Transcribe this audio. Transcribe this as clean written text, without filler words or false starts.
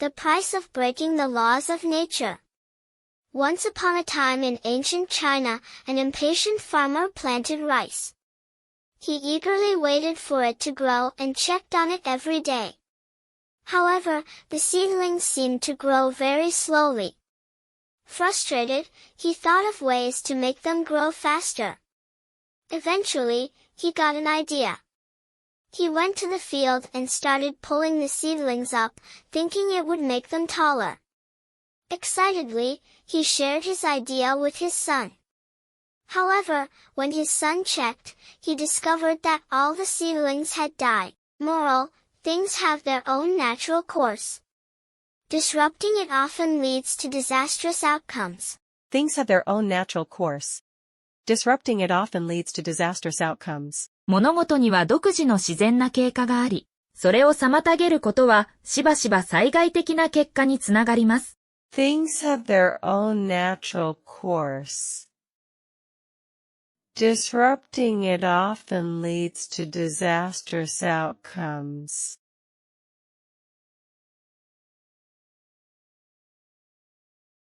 the price of breaking the laws of nature. Once upon a time in ancient China, an impatient farmer planted rice. He eagerly waited for it to grow and checked on it every day. However, the seedlings seemed to grow very slowly. Frustrated, he thought of ways to make them grow faster. Eventually, he got an idea. He went to the field and started pulling the seedlings up, thinking it would make them taller. Excitedly, he shared his idea with his son. However, when his son checked, he discovered that all the seedlings had died. Moral: things have their own natural course. Disrupting it often leads to disastrous outcomes. Things have their own natural course. Disrupting it often leads to disastrous outcomes. 物事には独自の自然な経過があり、それを妨げることはしばしば災害的な結果につながります。Things have their own natural course. Disrupting it often leads to disastrous outcomes.